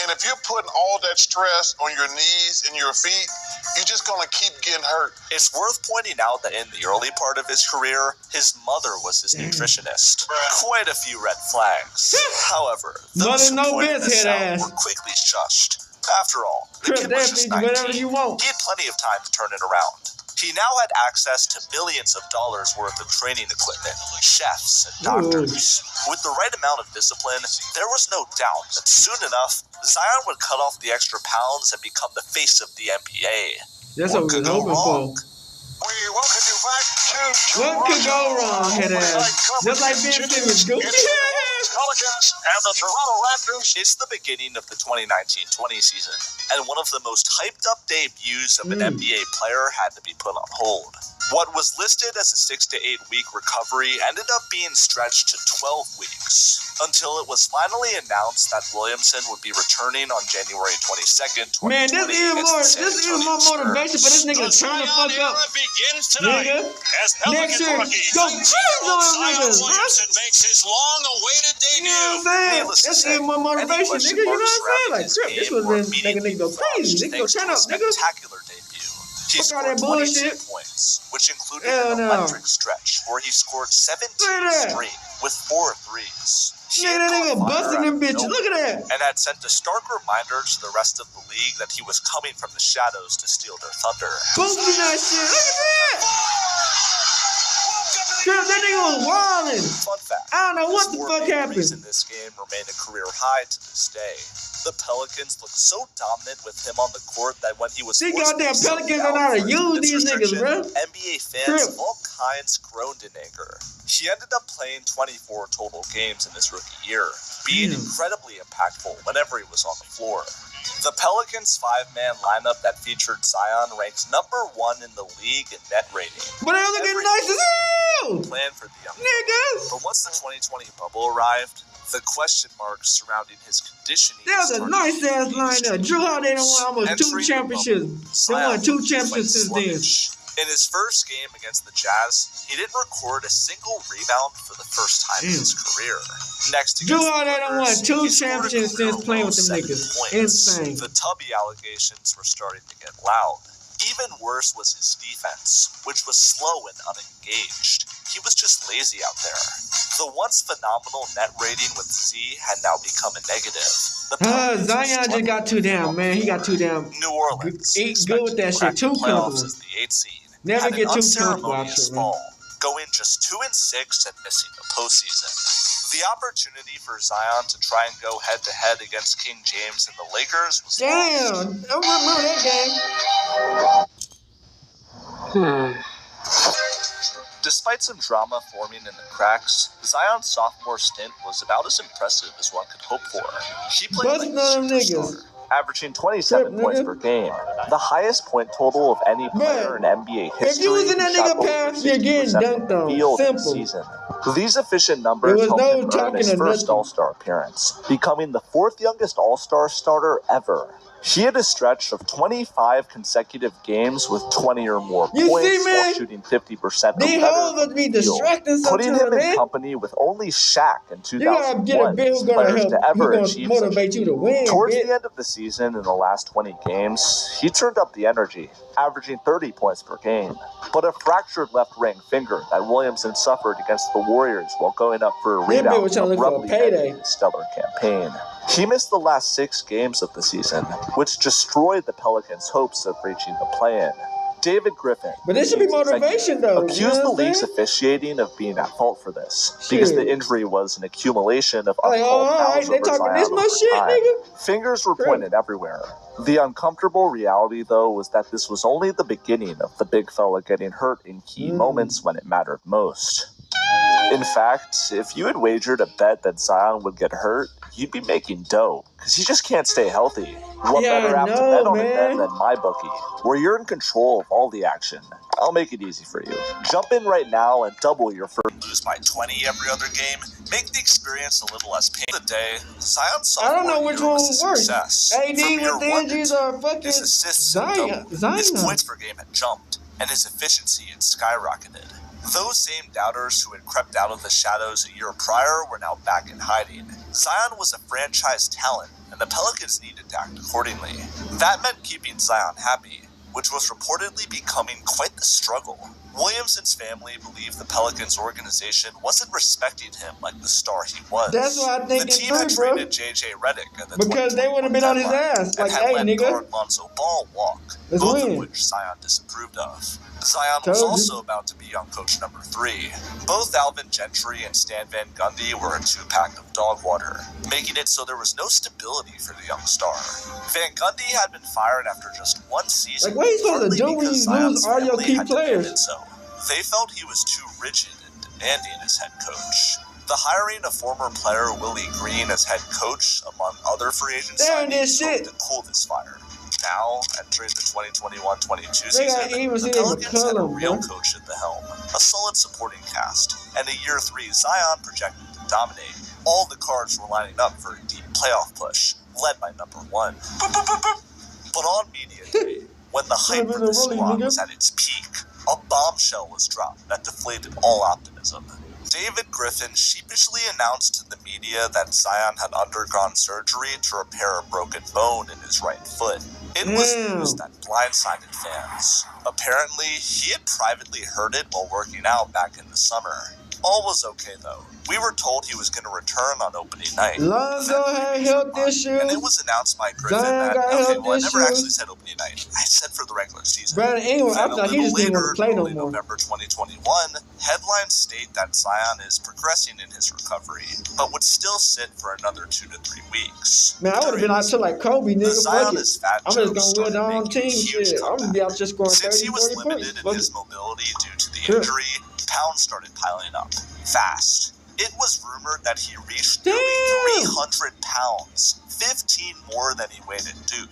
And if you're putting all that stress on your knees and your feet, you're just going to keep getting hurt. It's worth pointing out that in the early part of his career, his mother was his nutritionist. Quite a few red flags. However, those who pointed this out were quickly shushed. After all, the kid was just 19. He had plenty of time to turn it around. He now had access to millions of dollars worth of training equipment, chefs, and doctors. With the right amount of discipline, there was no doubt that soon enough, Zion would cut off the extra pounds and become the face of the NBA. That's what we were hoping for. We welcome you back to What could go wrong, head ass? Just like Ben Simmons. Go. Pelicans and the Toronto Raptors. It's the beginning of the 2019-20 season, and one of the most hyped-up debuts of an NBA player had to be put on hold. What was listed as a 6 to 8 week recovery ended up being stretched to 12 weeks, until it was finally announced that Williamson would be returning on January 22nd, 2020. Man, this is more motivation for this nigga to turn the fuck up. Begins tonight as Next year, rookies. go crazy on them niggas, bro. Williamson makes his long-awaited debut. You know what I'm saying? That's even more motivation, nigga. You know what I'm saying? Like, crap, this was making nigga go crazy. Nigga go turn up, nigga. Spectacular debut. He Fuck all scored that 22 bullshit. points, which included an electric stretch where he scored 17 straight with 4 threes. Nigga, that nigga busting them bitches. Look at that. And had sent a stark reminder to the rest of the league that he was coming from the shadows to steal their thunder. Boosting that shit. Look at that. Crap, that nigga was wildin'. Fun fact. I don't know what the fuck happened. In this game remained a career high to this day. The Pelicans looked so dominant with him on the court that when he was See, goddamn Pelicans don't know how to use these niggas, bro. NBA fans of all kinds groaned in anger. He ended up playing 24 total games in his rookie year, being incredibly impactful whenever he was on the floor. The Pelicans' 5-man lineup that featured Zion ranked number 1 in the league in net rating. But they look nice as hell! Plan for the young niggas. But once the 2020 bubble arrived, the question marks surrounding his conditioning. That was a nice ass lineup. Drew Holiday done won almost 2 championships. They won 2 championships since then. In his first game against the Jazz, he didn't record a single rebound for the first time in his career. Next to Drew Holiday done won 2 championships since playing with them niggas. Insane. The Tubby allegations were starting to get loud. Even worse was his defense, which was slow and unengaged. He was just lazy out there. The once phenomenal net rating with Z had now become a negative. Zion just got too down, man. He got too down. New Orleans, good with that shit. Too comfortable. As the 8th seed. Never get too comfortable out there, man. Going just 2-6 and missing the postseason. The opportunity for Zion to try and go head-to-head against King James and the Lakers was damn, I remember that game. Despite some drama forming in the cracks, Zion's sophomore stint was about as impressive as one could hope for. He played like a superstar, averaging 27 points per game, the highest point total of any player in NBA history. If you was in that nigga pass, you're getting dunked on. Simple. Season. These efficient numbers helped him earn his first All-Star appearance, becoming the 4th youngest All-Star starter ever. He had a stretch of 25 consecutive games with 20 or more points while shooting 50% or better from the field, putting him in company with only Shaq in 2001 as players to ever achieve motivate you to win. Towards the end of the season, in the last 20 games, he turned up the energy, averaging 30 points per game. But a fractured left ring finger that Williamson suffered against the Warriors while going up for a rebound abruptly ended his stellar campaign. He missed the last 6 games of the season, which destroyed the Pelicans' hopes of reaching the play-in. David Griffin, but this should be motivation, though. Accused the league's officiating of being at fault for this because the injury was an accumulation of uncalled fouls over Zion over time. Fingers were pointed everywhere. The uncomfortable reality, though, was that this was only the beginning of the big fella getting hurt in key moments when it mattered most. In fact, if you had wagered a bet that Zion would get hurt, you'd be making dough, because he just can't stay healthy. What better app to bet on it than MyBookie, where you're in control of all the action. I'll make it easy for you. Jump in right now and double your first. Lose by 20 every other game. Make the experience a little less painful. The day, Zion's I don't know which one was worse. AD with the injuries or fucking his assists Zion. His points per game had jumped, and his efficiency had skyrocketed. Those same doubters who had crept out of the shadows a year prior were now back in hiding. Zion was a franchise talent, and the Pelicans needed to act accordingly. That meant keeping Zion happy, which was reportedly becoming quite the struggle. Williamson's family believed the Pelicans organization wasn't respecting him like the star he was. That's what I think. The team had traded J.J. Redick in the because they would have been on his ass. Like, hey, nigga. Lonzo Ball walk, let's both win. of which Zion disapproved of. Zion was also about to be young coach number 3. Both Alvin Gentry and Stan Van Gundy were a 2-pack of dog water, making it so there was no stability for the young star. Van Gundy had been fired after just 1 season. Like, what are you supposed to do when you lose all your key players? So. They felt he was too rigid and demanding as head coach. The hiring of former player Willie Green as head coach, among other free agent signings, helped to cool this fire. Now, entering the 2021-22 season, the Pelicans had a real coach at the helm, a solid supporting cast, and a year 3 Zion projected to dominate. All the cards were lining up for a deep playoff push, led by number 1. But on media day, when the hype for the squad was at its peak, a bombshell was dropped that deflated all optimism. David Griffin sheepishly announced to the media that Zion had undergone surgery to repair a broken bone in his right foot. It was news that blindsided fans. Apparently, he had privately heard it while working out back in the summer. All was okay, though. We were told he was going to return on opening night. Lonzo had health issues. And it was announced by Griffin that, I never actually said opening night. I said for the regular season. But anyway, I thought he just didn't want to play no more. November 2021, headlines state that Zion is progressing in his recovery, but would still sit for another 2 to 3 weeks. Man, I would have been out to like Kobe, nigga. Fuck it. I'm just going to win the whole team shit. I'm going to be out just scoring 30, 40 points. Since he was limited in his mobility due to the injury, pounds started piling up fast. It was rumored that he reached nearly 300 pounds, 15 more than he weighed at Duke.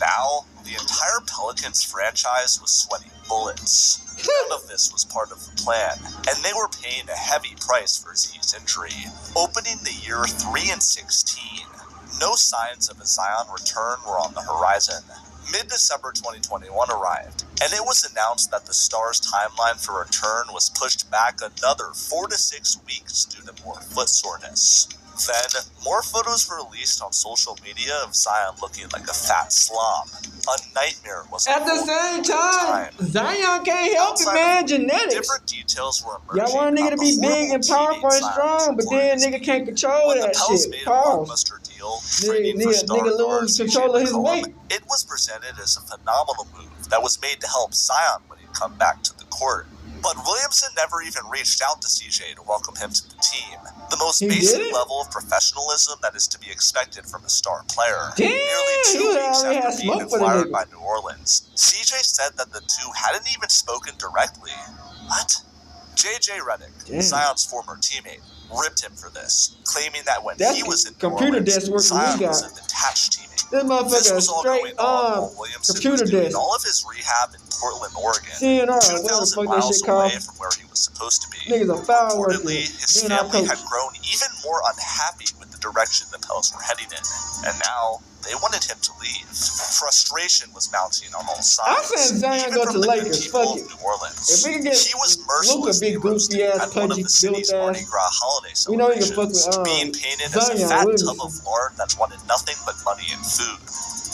Now, the entire Pelicans franchise was sweating bullets. None of this was part of the plan, and they were paying a heavy price for Z's injury. Opening the year 3-16, no signs of a Zion return were on the horizon. Mid-December 2021 arrived, and it was announced that the Stars' timeline for return was pushed back another 4 to 6 weeks due to more foot soreness. Then, more photos were released on social media of Zion looking like a fat slob. A nightmare was at the same time. Zion can't help it, man. Genetics. Different details were emerging. Y'all want a nigga to be big and powerful and strong, but then nigga can't control that shit. Pause. Nigga lose control of his weight. It was presented as a phenomenal move that was made to help Zion when he come back to the court. But Williamson never even reached out to CJ to welcome him to the team. The most basic level of professionalism that is to be expected from a star player. Nearly 2 weeks after being acquired by New Orleans, CJ said that the two hadn't even spoken directly. What? J.J. Redick, Zion's former teammate, ripped him for this, claiming that when he was in New Orleans, Zion was a detached teammate. This motherfucker is straight computer desk. All of his rehab in Portland, Oregon, CNR, 2,000 miles away from where he was supposed to be. Niggas are foul working. Reportedly, his family had grown even more unhappy with the direction the Pels were heading in, and now they wanted him to leave. Frustration was mounting on all sides. I'm saying Zion go to Lakers. Fuck it. New Orleans. If we can get he was mercilessly roasted at one of the city's Mardi Gras holiday celebrations, you know you can fuck with, being painted as a fat tub of lard that wanted nothing but money and food.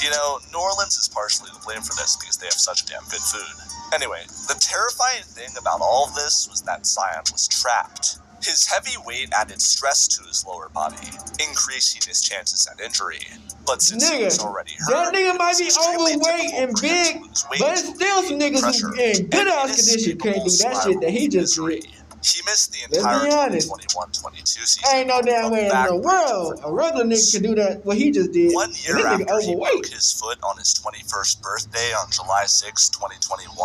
You know, New Orleans is partially to blame for this because they have such damn good food. Anyway, the terrifying thing about all of this was that Zion was trapped. His heavy weight added stress to his lower body, increasing his chances at injury. But since he was already hurt, that nigga might be overweight and big, but it's still some niggas who in good ass condition can't do that shit that he just did. He missed the entire 2021-22 season. Ain't no damn way in the world a regular nigga could do that, what he just did. 1 year after he broke his foot on his 21st birthday on July 6, 2021,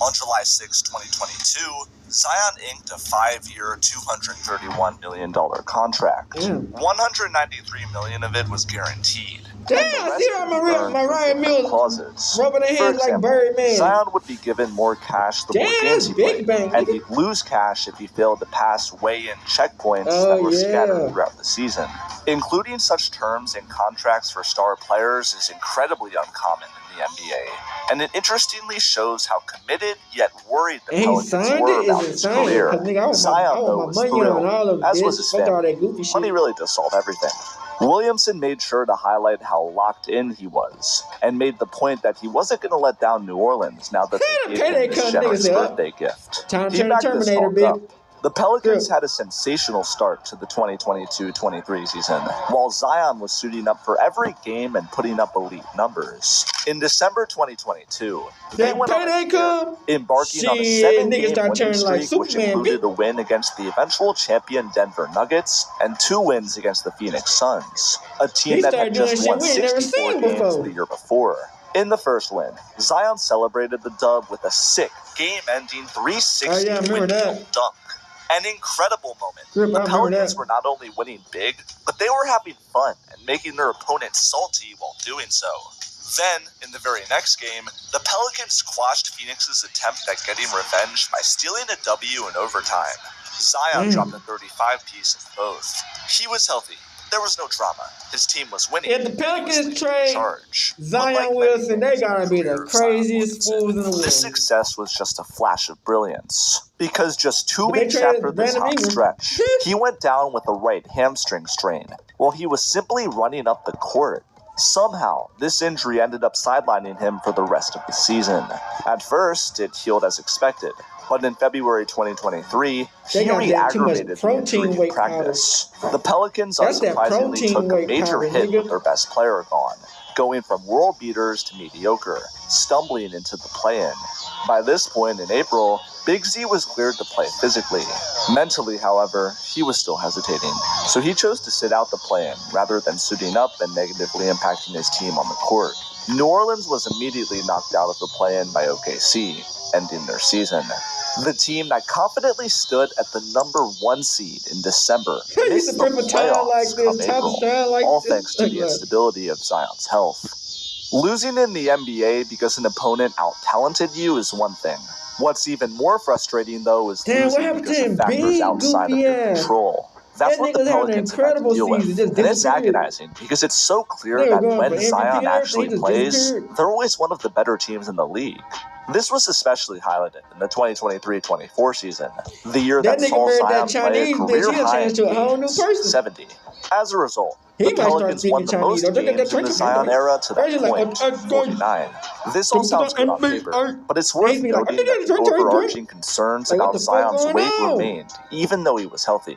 on July 6, 2022, Zion inked a 5-year, $231 million contract. $193 million of it was guaranteed. Damn, see how Moriah Mills rubbing their hands like Birdman. Zion would be given more cash the more games he played, and he'd lose cash if he failed to pass weigh-in checkpoints that were scattered throughout the season. Including such terms in contracts for star players is incredibly uncommon in the NBA, and it interestingly shows how committed yet worried the Pelicans were about his career. Zion, though, was thrilled, as was his family. Money really does solve everything. Williamson made sure to highlight how locked in he was, and made the point that he wasn't going to let down New Orleans now that they gave him this generous birthday gift. He backed this Hulk up. The Pelicans had a sensational start to the 2022-23 season, while Zion was suiting up for every game and putting up elite numbers. In December 2022, they went on a tear, embarking on a 7-game winning streak, which included a win against the eventual champion Denver Nuggets and 2 wins against the Phoenix Suns, a team that had just won 64 games the year before. In the first win, Zion celebrated the dub with a sick, game-ending 360 windmill dunk. An incredible moment. The Pelicans were not only winning big, but they were having fun and making their opponents salty while doing so. Then, in the very next game, the Pelicans quashed Phoenix's attempt at getting revenge by stealing a W in overtime. Zion dropped a 35-piece in both. He was healthy. There was no drama. His team was winning. If the Pelicans trade Zion Williamson, they gotta be the craziest fools in the world. This success was just a flash of brilliance, because just 2 weeks after this hot stretch, he went down with a right hamstring strain while he was simply running up the court. Somehow, this injury ended up sidelining him for the rest of the season. At first, it healed as expected, but in February 2023, he re-aggravated the injury in practice. The Pelicans unsurprisingly took a major hit with their best player gone, going from world beaters to mediocre, stumbling into the play-in. By this point in April, Big Z was cleared to play physically. Mentally, however, he was still hesitating, so he chose to sit out the play-in rather than suiting up and negatively impacting his team on the court. New Orleans was immediately knocked out of the play-in by OKC, ending their season. The team that confidently stood at the number 1 seed in December missed the playoffs come April, all thanks to the instability of Zion's health. Losing in the NBA because an opponent out-talented you is one thing. What's even more frustrating, though, is losing because of factors outside of your control. That's what the Pelicans have had to deal with, and it's agonizing because it's so clear that when Zion actually plays, they're always one of the better teams in the league. This was especially highlighted in the 2023-24 season, the year that saw Zion play a career-high games, 70. As a result, the Pelicans won the most games in the Zion era to that point, 49. This all sounds good on paper, but it's worth noting that the overarching concerns about Zion's weight remained, even though he was healthy.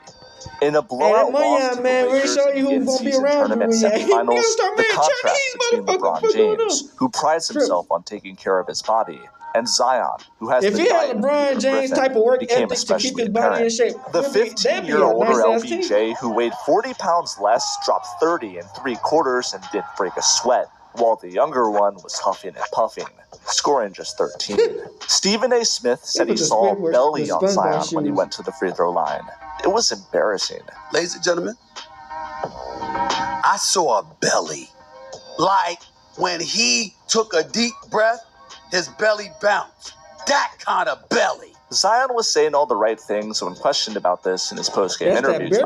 In a blowout loss to the Lakers in the in-season tournament semifinals, the contrast between LeBron James, who prides himself on taking care of his body, and Zion, who has if the he had LeBron James type of work ethic to keep his body in shape, the 15-year-older LBJ, who weighed 40 pounds less, dropped 30 in 3 quarters and didn't break a sweat, while the younger one was huffing and puffing, scoring just 13. Stephen A. Smith said he saw a belly on Zion when he went to the free throw line. It was embarrassing. Ladies and gentlemen, I saw a belly. Like when he took a deep breath, his belly bounced. That kind of belly. Zion was saying all the right things when questioned about this in his post-game interviews,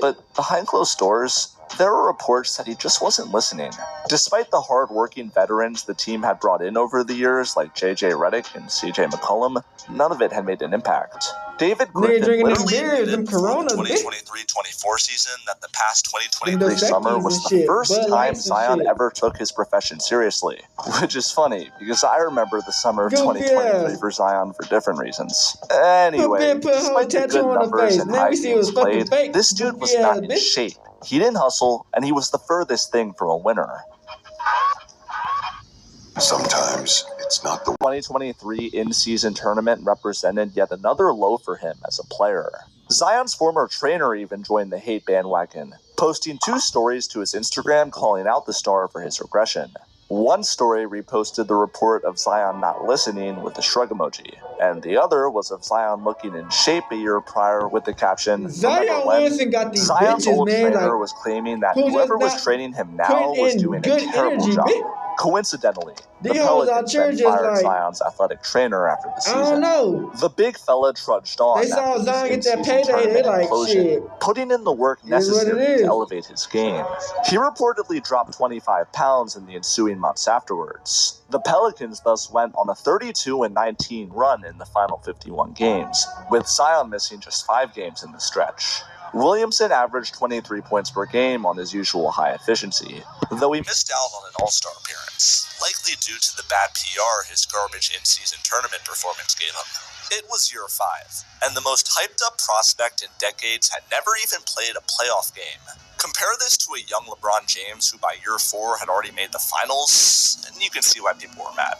but behind closed doors, there were reports that he just wasn't listening. Despite the hard-working veterans the team had brought in over the years, like J.J. Redick and C.J. McCollum, none of it had made an impact. David Griffin literally admitted before the 2023-24 season that the past 2023 summer was the first time Zion ever took his profession seriously. Which is funny, because I remember the summer of 2023 for Zion for different reasons. Anyway, despite the good numbers and high games played, this dude was not in shape. He didn't hustle, and he was the furthest thing from a winner. Sometimes it's not the 2023 in-season tournament represented yet another low for him as a player. Zion's former trainer even joined the hate bandwagon, posting 2 stories to his Instagram calling out the star for his regression. One story reposted the report of Zion not listening with a shrug emoji, and the other was of Zion looking in shape a year prior with the caption, Zion Williamson got these Zion's bitches, old man, trainer like, was claiming that whoever was training him now was doing a terrible job. Coincidentally, the Pelicans then fired Zion's athletic trainer after the season. I don't know. The big fella trudged on. They saw Zion get that payday, they like, shit. Putting in the work necessary to elevate his game. He reportedly dropped 25 pounds in the ensuing months afterwards. The Pelicans thus went on a 32-19 run in the final 51 games, with Zion missing just 5 games in the stretch. Williamson averaged 23 points per game on his usual high efficiency, though he missed out on an All-Star appearance, likely due to the bad PR his garbage in-season tournament performance gave him. It was year 5, and the most hyped-up prospect in decades had never even played a playoff game. Compare this to a young LeBron James who by year 4 had already made the finals, and you can see why people were mad.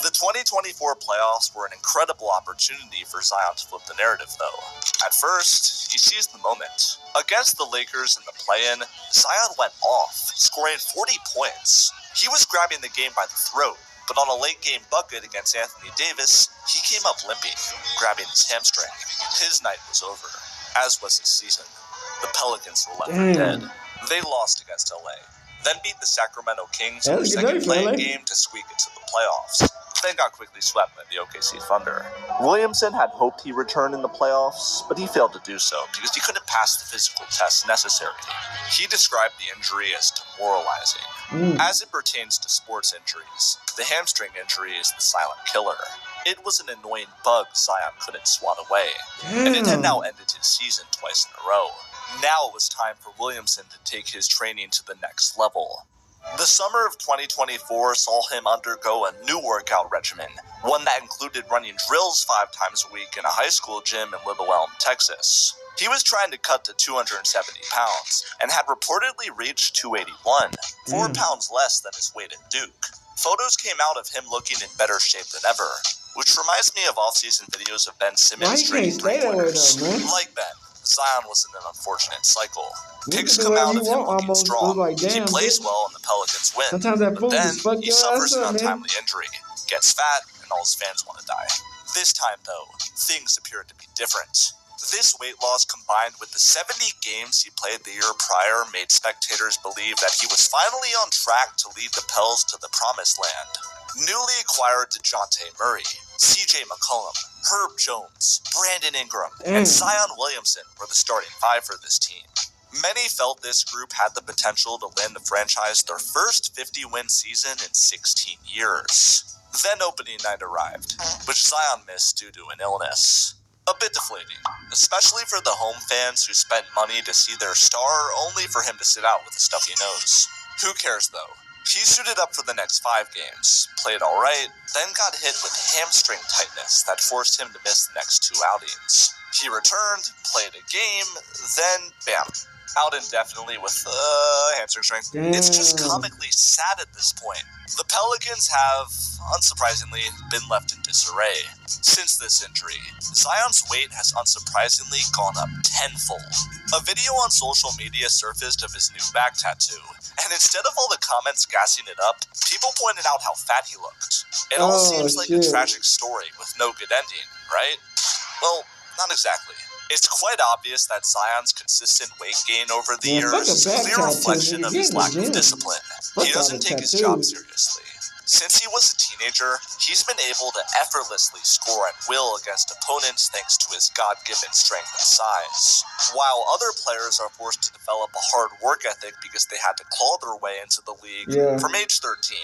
The 2024 playoffs were an incredible opportunity for Zion to flip the narrative, though. At first, he seized the moment. Against the Lakers in the play-in, Zion went off, scoring 40 points. He was grabbing the game by the throat, but on a late-game bucket against Anthony Davis, he came up limping, grabbing his hamstring. His night was over, as was his season. The Pelicans were left for dead. They lost against LA, then beat the Sacramento Kings in their second playing game to squeak into the playoffs, then got quickly swept by the OKC Thunder. Williamson had hoped he'd return in the playoffs, but he failed to do so because he couldn't pass the physical tests necessary. He described the injury as demoralizing. As it pertains to sports injuries, the hamstring injury is the silent killer. It was an annoying bug Zion couldn't swat away, and it had now ended his season twice in a row. Now it was time for Williamson to take his training to the next level. The summer of 2024 saw him undergo a new workout regimen, one that included running drills 5 times a week in a high school gym in Little Elm, Texas. He was trying to cut to 270 pounds, and had reportedly reached 281, 4 pounds less than his weight at Duke. Photos came out of him looking in better shape than ever, which reminds me of off-season videos of Ben Simmons training 3-pointers. Like Ben, Zion was in an unfortunate cycle. Pics come out of him looking strong. He plays well and the Pelicans win. But then, he suffers an untimely injury, gets fat, and all his fans want to die. This time, though, things appeared to be different. This weight loss combined with the 70 games he played the year prior made spectators believe that he was finally on track to lead the Pels to the promised land. Newly acquired DeJounte Murray, CJ McCollum, Herb Jones, Brandon Ingram, and Zion Williamson were the starting 5 for this team. Many felt this group had the potential to land the franchise their first 50-win season in 16 years. Then opening night arrived, which Zion missed due to an illness. A bit deflating, especially for the home fans who spent money to see their star only for him to sit out with a stuffy nose. Who cares though? He suited up for the next 5 games, played alright, then got hit with hamstring tightness that forced him to miss the next 2 outings. He returned, played a game, then bam, out indefinitely with hamstring strength. It's just comically sad at this point. The Pelicans have, unsurprisingly, been left in disarray. Since this injury, Zion's weight has unsurprisingly gone up tenfold. A video on social media surfaced of his new back tattoo, and instead of all the comments gassing it up, people pointed out how fat he looked. It all seems like a tragic story with no good ending, right? Well, not exactly. It's quite obvious that Zion's consistent weight gain over the years is a clear reflection of his lack of discipline. He doesn't take his job seriously. Since he was a teenager, he's been able to effortlessly score at will against opponents thanks to his God-given strength and size. While other players are forced to develop a hard work ethic because they had to claw their way into the league from age 13.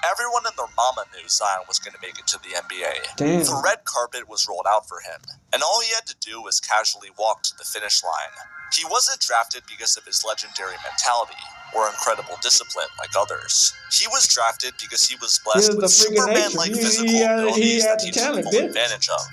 Everyone and their mama knew Zion was going to make it to the NBA. The red carpet was rolled out for him, and all he had to do was casually walk to the finish line. He wasn't drafted because of his legendary mentality or incredible discipline like others. He was drafted because he was blessed with Superman-like physical abilities that he took full advantage of.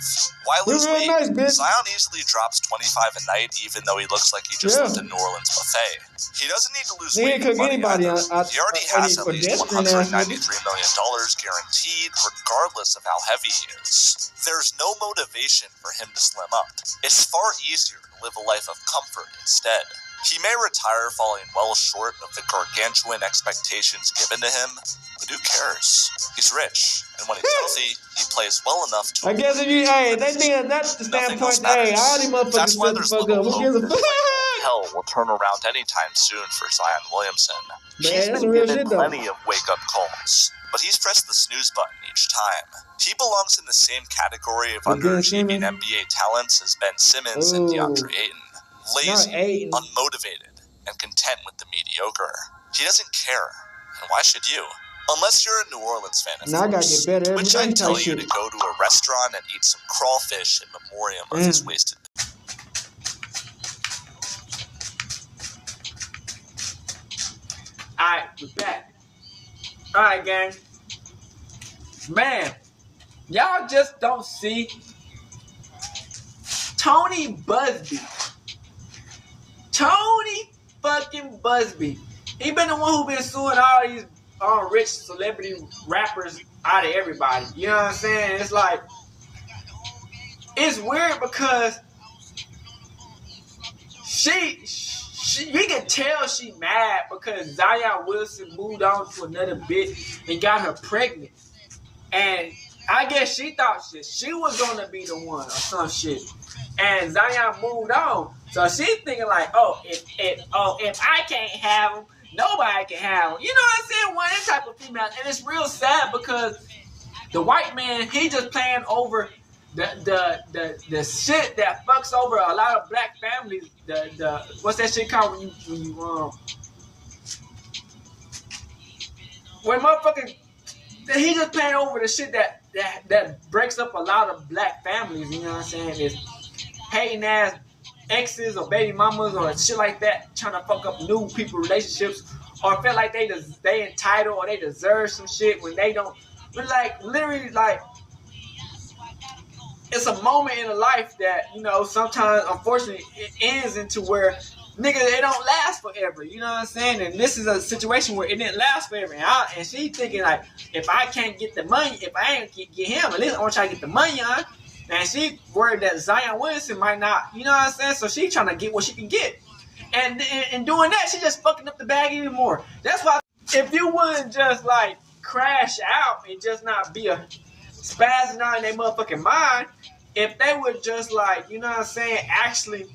While his weight, Zion easily drops 25 a night even though he looks like he just left a New Orleans buffet. He doesn't need to lose weight for money either. He already has at least $193 million guaranteed regardless of how heavy he is. There's no motivation for him to slim up. It's far easier to live a life of comfort instead. He may retire falling well short of the gargantuan expectations given to him, but who cares? He's rich, and when he's healthy, he plays well enough to... I guess if you, that's the standpoint, all these motherfuckers that's why there's little hope gives a that hell will turn around anytime soon for Zion Williamson. He's been given plenty of wake-up calls, but he's pressed the snooze button each time. He belongs in the same category of underachieving NBA talents as Ben Simmons and DeAndre Ayton. Lazy, unmotivated, and content with the mediocre. He doesn't care, and why should you? Unless you're a New Orleans fan, of course, which I tell you to go to a restaurant and eat some crawfish in memoriam of his wasted... we're back. Alright, gang. Man, y'all just don't see Tony Busby. Tony fucking Busby. He been the one who been suing all these rich celebrity rappers out of everybody. You know what I'm saying? It's like, it's weird because we can tell she mad because Zion Williamson moved on to another bitch and got her pregnant. And I guess she thought she was gonna be the one or some shit. And Zion moved on. So she's thinking like, if I can't have him, nobody can have him. You know what I'm saying? One of them type of females. And it's real sad because the white man, he just playing over the shit that fucks over a lot of black families. The what's that shit called when motherfucking, he just playing over the shit that breaks up a lot of black families. You know what I'm saying? It's hating ass exes or baby mamas or shit like that, trying to fuck up new people relationships, or feel like they entitled or they deserve some shit when they don't. But like literally, like, it's a moment in a life that, you know, sometimes unfortunately it ends into where nigga, they don't last forever. You know what I'm saying? And this is a situation where it didn't last forever. And she thinking like, if I can't get the money, if I ain't get him, at least I want to try to get the money on. And she worried that Zion Williamson might not, you know what I'm saying? So she trying to get what she can get. And in doing that, she just fucking up the bag even more. That's why if you wouldn't just like crash out and just not be a spazzing out in their motherfucking mind, if they would just like, you know what I'm saying, actually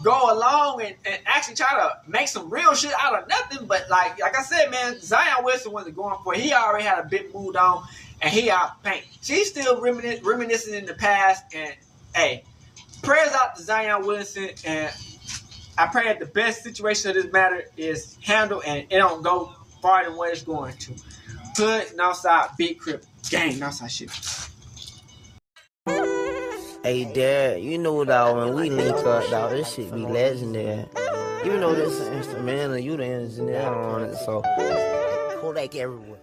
go along and actually try to make some real shit out of nothing. But like I said, man, Zion Williamson wasn't going for it. He already had a bit moved on. And he out paint. She's still reminiscing in the past. And hey, prayers out to Zion Williamson. And I pray that the best situation of this matter is handled and it don't go farther than what it's going to. Hood, Northside, Big Crip, gang, Northside shit. Hey, Dad, you know, dog, when we link up, dog, this shit be legendary. You know this instrumental, you the engineer on it, so Kodak everywhere.